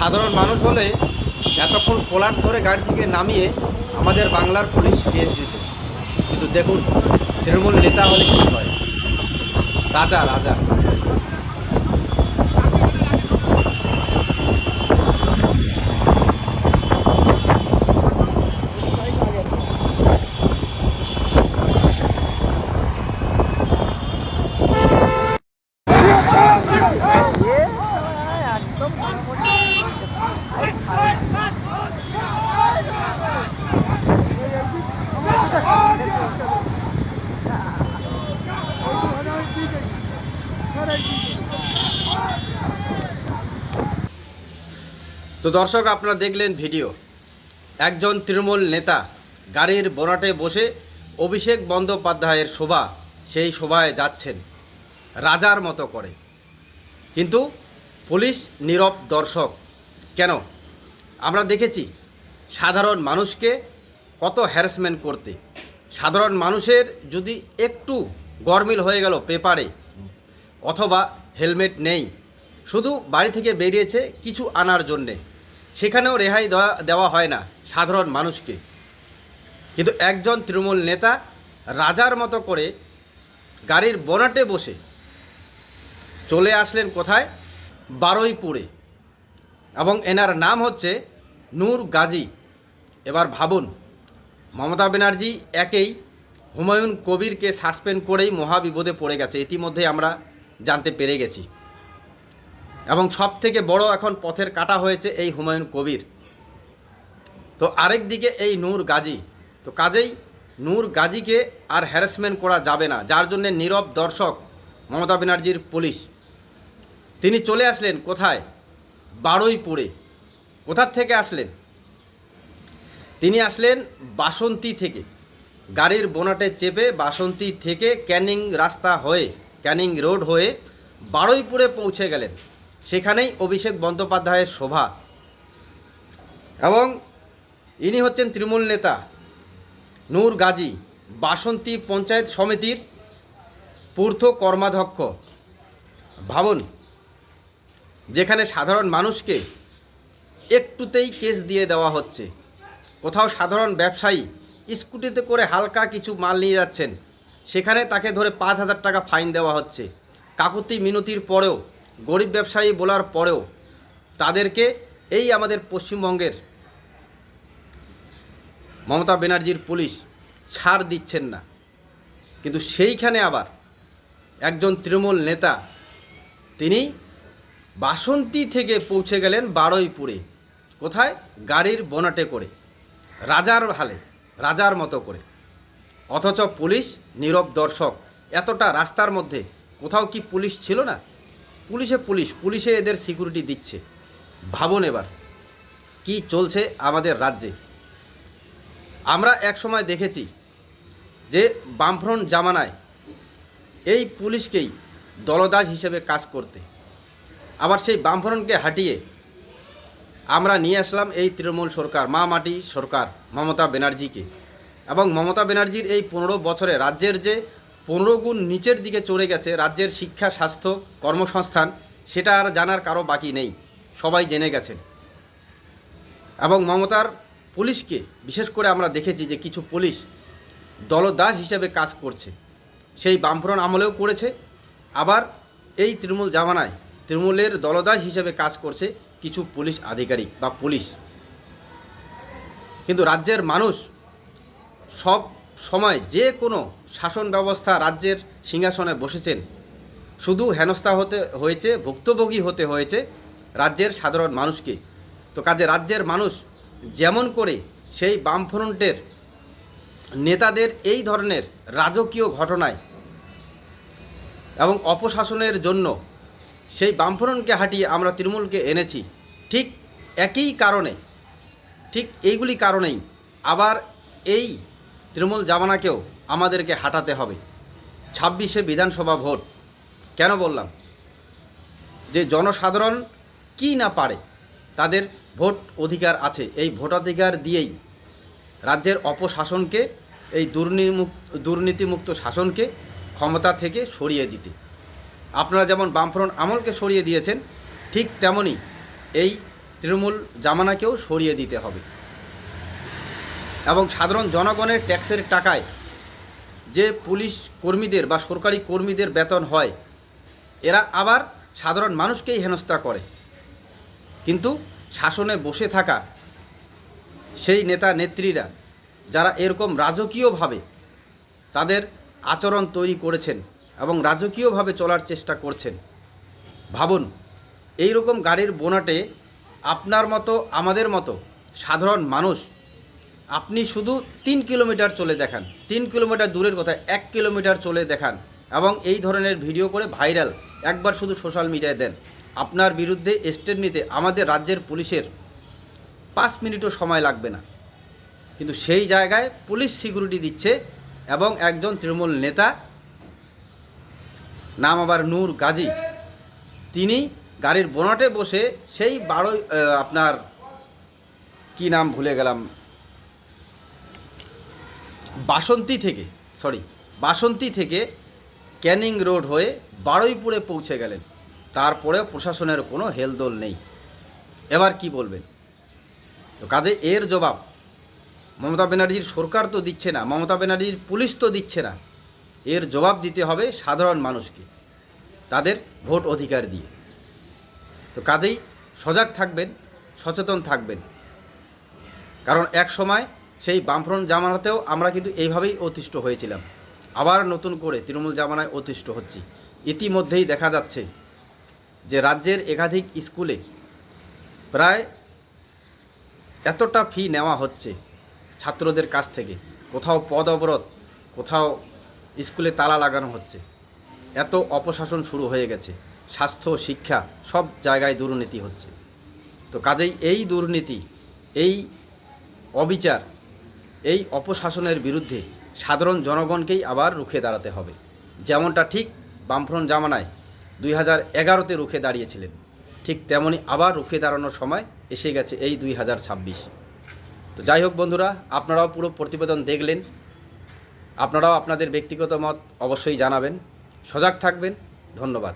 সাধারণ মানুষ হলে এতক্ষণ কোলার ধরে গাড়ি থেকে নামিয়ে আমাদের বাংলার পুলিশ কেস দিত, কিন্তু দেখুন তৃণমূল নেতা হলে কী হয়, রাজা রাজা। তো দর্শক, আপনারা দেখলেন ভিডিও। একজন তৃণমূল নেতা গাড়ির বোনাটে বসে অভিষেক বন্দ্যোপাধ্যায়ের শোভা, সেই শোভায় যাচ্ছেন রাজার মতো করে, কিন্তু পুলিশ নীরব দর্শক। কেন? আমরা দেখেছি সাধারণ মানুষকে কত হ্যারাসমেন্ট করতে। সাধারণ মানুষের যদি একটু গরমিল হয়ে গেল পেপারে, অথবা হেলমেট নেই, শুধু বাড়ি থেকে বেরিয়েছে কিছু আনার জন্যে, সেখানেও রেহাই দেওয়া হয় না সাধারণ মানুষকে। কিন্তু একজন তৃণমূল নেতা রাজার মতো করে গাড়ির বোনাটে বসে চলে আসলেন কোথায়? বারুইপুরে, এবং এনার নাম হচ্ছে নূর গাজী। এবার ভাবুন, মমতা ব্যানার্জি একেই হুমায়ুন কবিরকে সাসপেন্ড করেই মহাবিপদে পড়ে গেছে, ইতিমধ্যে আমরা জানতে পেরে গেছি। এবং সব থেকে বড় এখন পথের কাটা হয়েছে এই হুমায়ুন কবির। তো আরেক দিকে এই নূর গাজী। তো কাজেই নূর গাজীকে আর হ্যারাসমেন্ট করা যাবে না, যার জন্যে নীরব দর্শক মমতা ব্যানার্জির পুলিশ। তিনি চলে আসলেন কোথায়? বারুইপুরে। কোথার থেকে আসলেন? তিনি আসলেন বাসন্তী থেকে, গাড়ির বোনাটে চেপে বাসন্তী থেকে ক্যানিং রাস্তা হয়ে, ক্যানিং রোড হয়ে বারুইপুরে পৌঁছে গেলেন। সেখানেই অভিষেক বন্দ্যোপাধ্যায়ের সভা, এবং ইনি হচ্ছেন তৃণমূল নেতা নূর গাজী, বাসন্তী পঞ্চায়েত সমিতির পূর্ত কর্মাধ্যক্ষ। ভাবুন, যেখানে সাধারণ মানুষকে একটুতেই কেস দিয়ে দেওয়া হচ্ছে, কোথাও সাধারণ ব্যবসায়ী স্কুটিতে করে হালকা কিছু মাল নিয়ে যাচ্ছেন, সেখানে তাকে ধরে 5,000 টাকা ফাইন দেওয়া হচ্ছে। কাকুতি মিনতির পরেও, গরিব ব্যবসায়ী বলার পরেও তাদেরকে এই আমাদের পশ্চিমবঙ্গের মমতা ব্যানার্জির পুলিশ ছাড় দিচ্ছেন না। কিন্তু সেইখানে আবার একজন তৃণমূল নেতা তিনি বাসন্তী থেকে পৌঁছে গেলেন বারুইপুরে। কোথায়? গাড়ির বোনাটে করে, রাজার হালে, রাজার মতো করে। অথচ পুলিশ নীরব দর্শক। এতটা রাস্তার মধ্যে কোথাও কি পুলিশ ছিল না? পুলিশে এদের সিকিউরিটি দিচ্ছে। ভাবুন এবার কি চলছে আমাদের রাজ্যে। আমরা এক সময় দেখেছি যে বামফ্রন্ট জামানায় এই পুলিশকেই দলদাস হিসেবে কাজ করতে, আবার সেই বামফ্রন্টকে হাঁটিয়ে আমরা নিয়ে আসলাম এই তৃণমূল সরকার, মা মাটি সরকার মমতা ব্যানার্জিকে। এবং মমতা ব্যানার্জির এই 15 বছরে রাজ্যের যে 15 গুণ নিচের দিকে চলে গেছে রাজ্যের শিক্ষা, স্বাস্থ্য, কর্মসংস্থান, সেটা আর জানার কারো বাকি নেই, সবাই জেনে গেছেন। এবং মমতার পুলিশকে বিশেষ করে আমরা দেখেছি যে কিছু পুলিশ দলদাস হিসেবে কাজ করছে, সেই বামফ্রন্ট আমলেও করেছে, আবার এই তৃণমূল জামানায় তৃণমূলের দলদাস হিসেবে কাজ করছে কিছু পুলিশ আধিকারিক বা পুলিশ। কিন্তু রাজ্যের মানুষ সব সময় যে কোনো শাসন ব্যবস্থা রাজ্যের সিংহাসনে বসেছেন, শুধু হেনস্থা হয়েছে, ভুক্তভোগী হতে হয়েছে রাজ্যের সাধারণ মানুষকে। তো কাজে রাজ্যের মানুষ যেমন করে সেই বামফ্রন্টের নেতাদের এই ধরনের রাজকীয় ঘটনায় এবং অপশাসনের জন্য সেই বামফ্রন্টকে হাঁটিয়ে আমরা তৃণমূলকে এনেছি, ঠিক একই কারণে, ঠিক এইগুলি কারণেই আবার এই তৃণমূল জামানাকেও আমাদেরকে হাঁটাতে হবে। 26শে বিধানসভা ভোট। কেন বললাম? যে জনসাধারণ কি না পারে, তাদের ভোট অধিকার আছে, এই ভোটাধিকার দিয়েই রাজ্যের অপশাসনকে, এই দুর্নীতিমুক্ত শাসনকে ক্ষমতা থেকে সরিয়ে দিতে। আপনারা যেমন বামফ্রন্ট আমলকে সরিয়ে দিয়েছেন, ঠিক তেমনই এই তৃণমূল জামানাকেও সরিয়ে দিতে হবে এবং সাধারণ জনগণের ট্যাক্সের টাকায় যে পুলিশ কর্মীদের বা সরকারি কর্মীদের বেতন হয়, এরা আবার সাধারণ মানুষকেই হেনস্থা করে। কিন্তু শাসনে বসে থাকা সেই নেতা নেত্রীরা যারা এরকম রাজকীয়ভাবে তাদের আচরণ তৈরি করেছেন এবং রাজকীয়ভাবে চলার চেষ্টা করছেন, ভাবুন এই রকম গাড়ির বোনাটে আপনার মতো আমাদের মতো সাধারণ মানুষ, আপনি শুধু 3 কিলোমিটার চলে দেখান, 3 কিলোমিটার দূরের কথা 1 কিলোমিটার চলে দেখান এবং এই ধরনের ভিডিও করে ভাইরাল একবার শুধু সোশ্যাল মিডিয়ায় দেন, আপনার বিরুদ্ধে স্টেপ নিতে আমাদের রাজ্যের পুলিশের 5 মিনিটও সময় লাগবে না। কিন্তু সেই জায়গায় পুলিশ সিকিউরিটি দিচ্ছে এবং একজন তৃণমূল নেতা, নাম আবার নূর গাজী, তিনি গাড়ির বোনাটে বসে সেই আপনার কি নাম ভুলে গেলাম, বাসন্তী থেকে ক্যানিং রোড হয়ে বারুইপুরে পৌঁছে গেলেন। তারপরেও প্রশাসনের কোনো হেলদোল নেই। এবার কি বলবেন? তো কাজে এর জবাব মমতা ব্যানার্জির সরকার তো দিচ্ছে না, মমতা ব্যানার্জির পুলিশ তো দিচ্ছে না, এর জবাব দিতে হবে সাধারণ মানুষকে তাদের ভোট অধিকার দিয়ে। তো কাজেই সজাগ থাকবেন, সচেতন থাকবেন, কারণ এক সময় সেই বামফ্রন্ট জামানাতেও আমরা কিন্তু এইভাবেই অতিষ্ঠ হয়েছিলাম, আবার নতুন করে তৃণমূল জামানায় অতিষ্ঠ হচ্ছি। ইতিমধ্যেই দেখা যাচ্ছে যে রাজ্যের একাধিক স্কুলে প্রায় এতটা ফি নেওয়া হচ্ছে ছাত্রদের কাছ থেকে, কোথাও পদ অবরোধ, কোথাও স্কুলে তালা লাগানো হচ্ছে, এত অপশাসন শুরু হয়ে গেছে, স্বাস্থ্য শিক্ষা সব জায়গায় দুর্নীতি হচ্ছে। তো কাজেই এই দুর্নীতি, এই অবিচার, এই অপশাসনের বিরুদ্ধে সাধারণ জনগণকেই আবার রুখে দাঁড়াতে হবে, যেমনটা ঠিক বামফ্রন্ট জামানায় 2011-তে রুখে দাঁড়িয়েছিলেন, ঠিক তেমনই আবার রুখে দাঁড়ানোর সময় এসে গেছে এই 2026। তো যাই হোক বন্ধুরা, আপনারাও পুরো প্রতিবেদন দেখলেন, আপনারাও আপনাদের ব্যক্তিগত মত অবশ্যই জানাবেন, সজাগ থাকবেন। ধন্যবাদ।